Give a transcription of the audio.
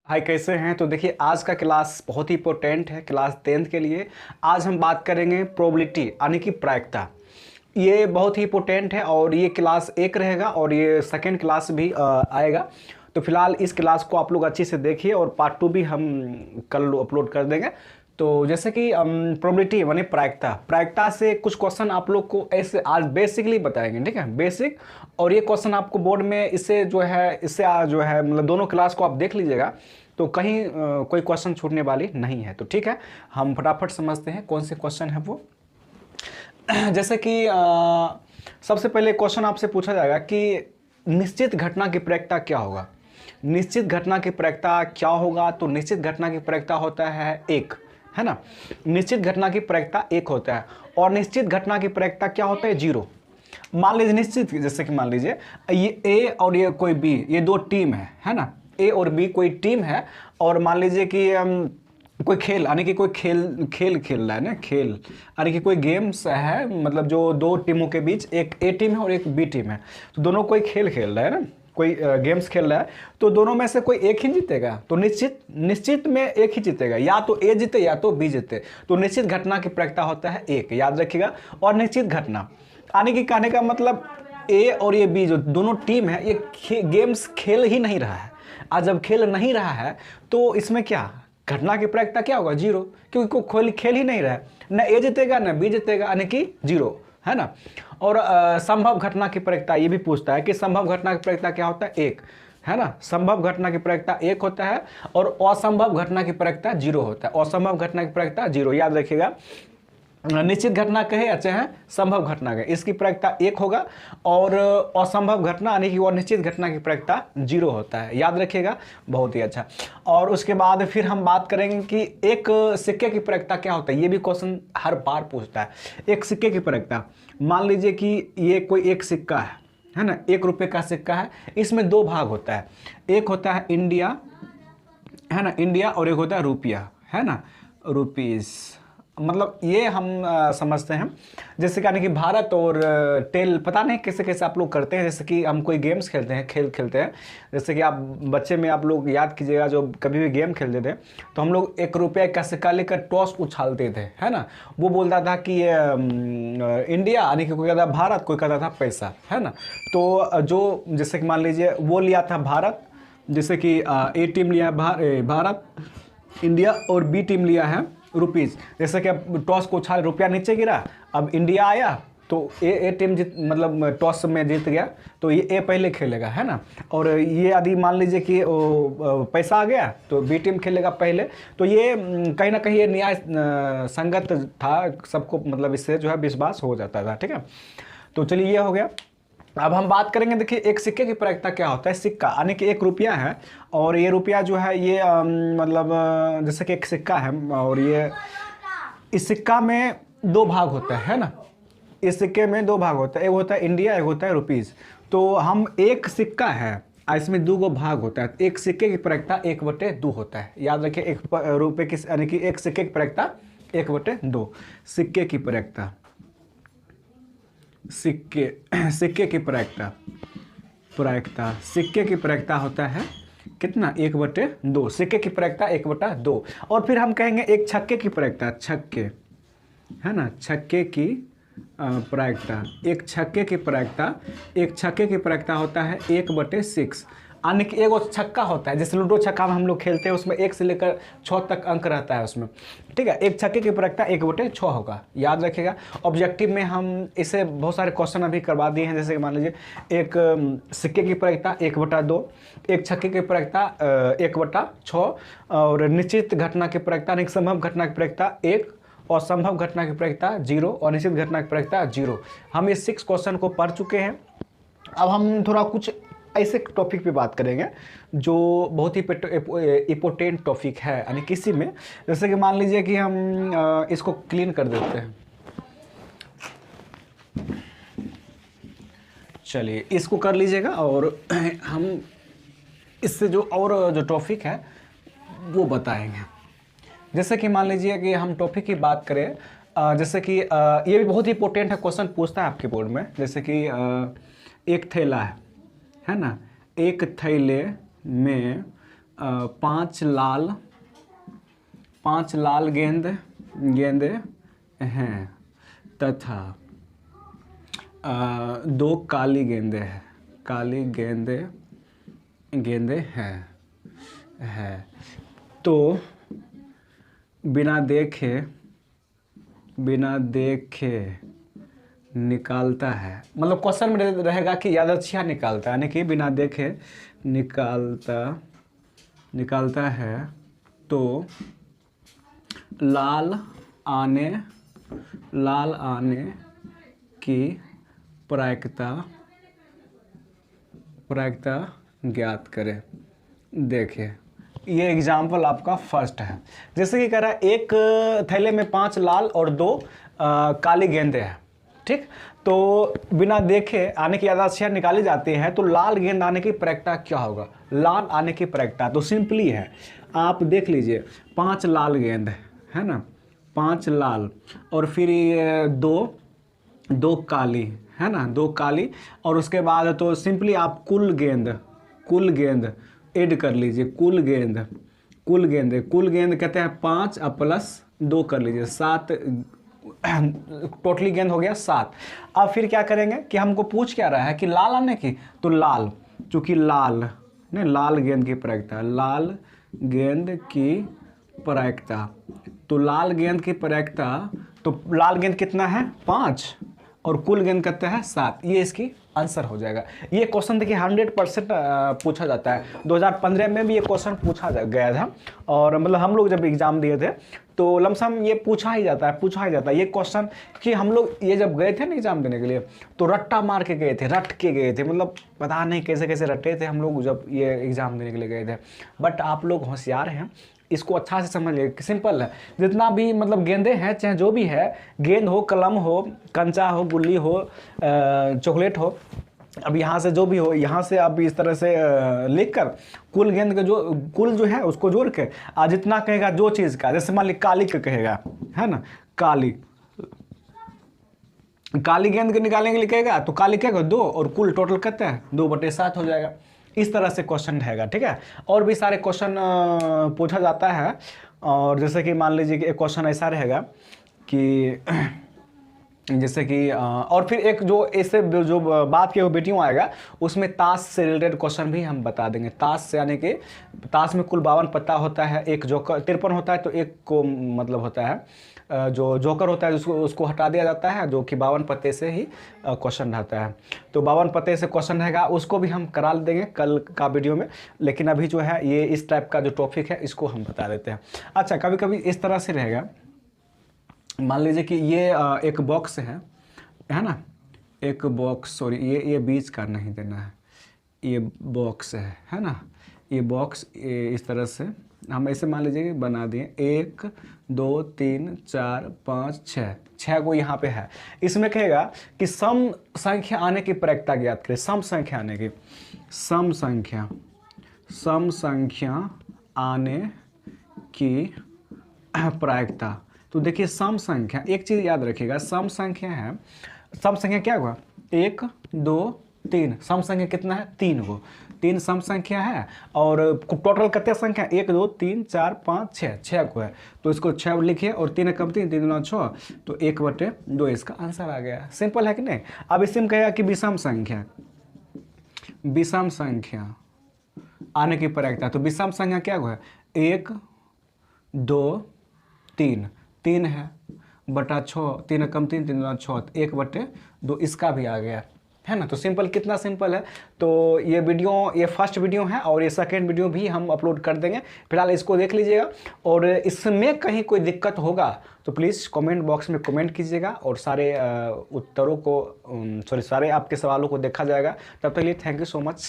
हाय, कैसे हैं? तो देखिए, आज का क्लास बहुत ही इंपॉर्टेंट है क्लास 10th के लिए। आज हम बात करेंगे प्रोबेबिलिटी यानी कि प्रायिकता। ये बहुत ही इंपॉर्टेंट है और ये क्लास एक रहेगा और ये सेकंड क्लास भी आएगा। तो फिलहाल इस क्लास को आप लोग अच्छे से देखिए और पार्ट 2 भी हम कल अपलोड कर देंगे। तो जैसे कि प्रोबेबिलिटी माने प्रायिकता, प्रायिकता से कुछ क्वेश्चन आप लोग को ऐसे आज बेसिकली बताएंगे, ठीक है, बेसिक। और ये क्वेश्चन आपको बोर्ड में इससे जो है जो है मतलब दोनों क्लास को आप देख लीजिएगा, तो कहीं कोई क्वेश्चन छूटने वाली नहीं है। तो ठीक है, हम फटाफट समझते हैं कौन से क्वेश्चन है वो। जैसे कि सबसे पहले क्वेश्चन आपसे पूछा जाएगा कि निश्चित घटना की प्रायिकता क्या होगा। निश्चित घटना की प्रायिकता क्या होगा? तो निश्चित घटना की प्रायिकता होता है एक, है ना। निश्चित घटना की प्रायिकता एक होता है और निश्चित घटना की प्रायिकता क्या होता है? जीरो। मान लीजिए निश्चित, जैसे कि मान लीजिए ये ए और ये कोई बी, ये दो टीम है ना। ए और बी कोई टीम है और मान लीजिए कि कोई खेल यानी कि कोई खेल खेल खेल रहा है ना, खेल यानी कि कोई गेम्स है, मतलब जो दो टीमों के बीच एक ए टीम है और एक बी टीम है, तो दोनों कोई खेल खेल रहा है ना, कोई गेम्स खेल रहा है, तो दोनों में से कोई एक ही जीतेगा। तो निश्चित में एक ही जीतेगा, या तो ए जीते या तो बी जीते। तो निश्चित घटना की प्रायिकता होता है एक, याद रखिएगा। और निश्चित घटना यानी कि कहने का मतलब ए और ये बी जो दोनों टीम है, ये गेम्स खेल ही नहीं रहा है। आज जब खेल नहीं रहा है तो इसमें क्या घटना की प्रायिकता क्या होगा? जीरो, क्योंकि कोई खेल ही नहीं रहा है, न ए जीतेगा न बी जीतेगा, यानी कि जीरो, है ना। और संभव घटना की प्रायिकता ये भी पूछता है कि संभव घटना की प्रायिकता क्या होता है? एक, है ना। संभव घटना की प्रायिकता एक होता है और असंभव घटना की प्रायिकता जीरो होता है। असंभव घटना की प्रायिकता जीरो, याद रखिएगा। निश्चित घटना कहे या चाहे संभव घटना कहे, इसकी प्रायिकता एक होगा और असंभव घटना यानी कि वो निश्चित घटना की प्रायिकता जीरो होता है, याद रखिएगा। बहुत ही अच्छा। और उसके बाद फिर हम बात करेंगे कि एक सिक्के की प्रायिकता क्या होता है। ये भी क्वेश्चन हर बार पूछता है, एक सिक्के की प्रायिकता। मान लीजिए कि ये कोई एक सिक्का है ना, 1 रुपये का सिक्का है। इसमें दो भाग होता है, एक होता है इंडिया, है ना, इंडिया, और एक होता है रुपया, है ना, रुपीज़। मतलब ये हम समझते हैं जैसे कि यानी कि भारत और टेल, पता नहीं कैसे कैसे आप लोग करते हैं। जैसे कि हम कोई गेम्स खेलते हैं, खेल खेलते हैं, जैसे कि आप बच्चे में आप लोग याद कीजिएगा, जो कभी भी गेम खेलते थे तो हम लोग 1 रुपये का सिक्का लेकर टॉस उछालते थे, है ना। वो बोलता था कि ये इंडिया, यानी कि कोई कहता था भारत, कोई कहता था पैसा, है ना। तो जो जैसे कि मान लीजिए वो लिया था भारत, जैसे कि ए टीम लिया भारत इंडिया और बी टीम लिया है रुपीज़। जैसे कि अब टॉस को उछाल, रुपया नीचे गिरा, अब इंडिया आया तो ए टीम जीत, मतलब टॉस में जीत गया, तो ये ए पहले खेलेगा, है ना। और ये यदि मान लीजिए कि पैसा आ गया तो बी टीम खेलेगा पहले। तो ये कहीं ना कहीं ये न्याय संगत था, सबको मतलब इससे जो है विश्वास हो जाता था, ठीक है। तो चलिए ये हो गया। अब हम बात करेंगे, देखिए एक सिक्के की प्रायिकता क्या होता है। सिक्का यानी कि 1 रुपया है और ये रुपया जो है ये मतलब जैसे कि एक सिक्का है और ये इस सिक्का में दो भाग होता है ना। इस सिक्के में दो भाग होता है, एक होता है इंडिया, एक होता है रुपीज़। तो हम एक सिक्का है, इसमें दो गो भाग होता है। एक सिक्के की प्रायिकता 1/2 होता है, याद रखिए। एक रुपये की यानी कि एक सिक्के की प्रायिकता 1/2। सिक्के की प्रायिकता, सिक्के की प्रायिकता सिक्के की प्रायिकता होता है कितना? 1/2। सिक्के की प्रायिकता 1/2। और फिर हम कहेंगे एक छक्के की प्रायिकता, छक्के, है ना, छक्के की प्रायिकता। एक छक्के की प्रायिकता होता है 1/6। यानी कि एगो छक्का होता है, जैसे लूडो छक्का में हम लोग खेलते हैं, उसमें 1 से लेकर 6 तक अंक रहता है उसमें, ठीक है। एक छक्के की प्रायिकता 1/6 होगा, याद रखिएगा। ऑब्जेक्टिव में हम इसे बहुत सारे क्वेश्चन अभी करवा दिए हैं। जैसे कि मान लीजिए एक सिक्के की प्रायिकता 1/2, एक छक्के की प्रायिकता 1/6, और निश्चित घटना की प्रायिकता, संभव घटना की प्रायिकता 1, और संभव घटना की प्रायिकता 0, और निश्चित घटना की प्रायिकता 0। हम ये 6 क्वेश्चन को पढ़ चुके हैं। अब हम थोड़ा कुछ ऐसे टॉपिक पे बात करेंगे जो बहुत ही इम्पोर्टेंट टॉपिक है, यानी किसी में, जैसे कि मान लीजिए कि हम इसको क्लीन कर देते हैं। चलिए इसको कर लीजिएगा और हम इससे जो टॉपिक है वो बताएंगे। जैसे कि मान लीजिए कि हम टॉपिक की बात करें, जैसे कि ये भी बहुत ही इंपॉर्टेंट है, क्वेश्चन पूछता है आपके बोर्ड में। जैसे कि एक थैला है ना, एक थैले में पांच लाल गेंदे हैं तथा 2 काली गेंदे हैं तो बिना देखे निकालता है। मतलब क्वेश्चन में रहेगा कि यादृच्छिक निकालता है, यानी कि बिना देखे निकालता है तो लाल आने की प्रायिकता ज्ञात करें। देखिए ये एग्जाम्पल आपका फर्स्ट है। जैसे कि कह रहा है एक थैले में 5 लाल और 2 काली गेंदें हैं, ठीक। तो बिना देखे आने की यादृच्छिक निकाली जाती है तो लाल गेंद आने की प्रायिकता क्या होगा? लाल आने की प्रायिकता तो सिंपली है, आप देख लीजिए 5 लाल गेंद है ना, 5 लाल और फिर ये 2 काली है ना, 2 काली और उसके बाद तो सिंपली आप कुल गेंद ऐड कर लीजिए। कुल गेंद कहते हैं 5 प्लस 2 कर लीजिए 7, टोटली गेंद हो गया 7। अब फिर क्या करेंगे कि हमको पूछ क्या रहा है कि लाल आने की, तो लाल, चूंकि लाल गेंद की प्रायिकता, तो लाल गेंद की प्रायिकता तो लाल गेंद कितना है 5 और कुल गेंद कितना है 7, ये इसकी आंसर हो जाएगा। ये क्वेश्चन देखिए 100% पूछा जाता है। 2015 में भी ये क्वेश्चन पूछा गया था और मतलब हम लोग जब एग्जाम दिए थे तो लमसम ये पूछा ही जाता है ये क्वेश्चन कि हम लोग ये जब गए थे ना एग्जाम देने के लिए तो रट्टा मार के गए थे, रट के गए थे, मतलब पता नहीं कैसे कैसे रटे थे हम लोग जब ये एग्जाम देने के लिए गए थे। बट आप लोग होशियार हैं, इसको अच्छा से समझ लीजिए, सिंपल है। जितना भी मतलब गेंदे हैं चाहे जो भी है, गेंद हो, कलम हो, कंचा हो, गुल्ली हो, चॉकलेट हो, अब यहाँ से जो भी हो, यहाँ से आप इस तरह से लिख कर कुल गेंद का कुल जो है उसको जोड़ के आज जितना कहेगा जो चीज़ का, जैसे मान ली काली का कहेगा है ना, काली गेंद के निकालने के लिए कहेगा तो काली क्या 2 और कुल टोटल कितना है 2/7 हो जाएगा। इस तरह से क्वेश्चन रहेगा, ठीक है। और भी सारे क्वेश्चन पूछा जाता है और जैसे कि मान लीजिए कि एक क्वेश्चन ऐसा रहेगा कि जैसे कि और फिर एक जो ऐसे जो बात की वीडियो आएगा उसमें ताश से रिलेटेड क्वेश्चन भी हम बता देंगे। ताश से यानी कि ताश में कुल 52 पत्ता होता है, एक जोकर 53 होता है तो एक को मतलब होता है जो जोकर होता है उसको हटा दिया जाता है, जो कि 52 पत्ते से ही क्वेश्चन रहता है। तो 52 पत्ते से क्वेश्चन रहेगा, उसको भी हम करा देंगे कल का वीडियो में, लेकिन अभी जो है ये इस टाइप का जो टॉपिक है इसको हम बता देते हैं। अच्छा, कभी कभी इस तरह से रहेगा, मान लीजिए कि ये एक बॉक्स है ना, एक बॉक्स, सॉरी ये बीच का नहीं देना है, ये बॉक्स है ना, ये बॉक्स इस तरह से हम ऐसे मान लीजिए बना दिए 1 2 3 4 5 6 को यहाँ पे है। इसमें कहेगा कि सम संख्या आने की प्रायिकता ज्ञात करें। सम संख्या आने की, सम संख्या आने की प्रायिकता। तो देखिए सम संख्या, एक चीज़ याद रखिएगा, सम संख्या है, सम संख्या क्या हुआ 1 2 3, सम संख्या कितना है 3 को, 3 सम संख्या है और टोटल कितने संख्या 1 2 3 4 5 6 को है, तो इसको 6 लिखिए और 3 कम 3 3 9 6, तो 1/2 इसका आंसर आ गया। सिंपल है कि नहीं। अब इसी में कहेगा कि विषम संख्या आने की प्रायिकता, तो विषम संख्या क्या हुआ 1 2 3 है बटा 6, 3 कम 3 3 9 6, 1/2 इसका भी आ गया है ना। तो सिंपल, कितना सिंपल है। तो ये वीडियो, ये फर्स्ट वीडियो है और ये सेकेंड वीडियो भी हम अपलोड कर देंगे। फिलहाल इसको देख लीजिएगा और इसमें कहीं कोई दिक्कत होगा तो प्लीज़ कमेंट बॉक्स में कमेंट कीजिएगा और सारे उत्तरों को सारे आपके सवालों को देखा जाएगा। तब तक के लिए थैंक यू सो मच।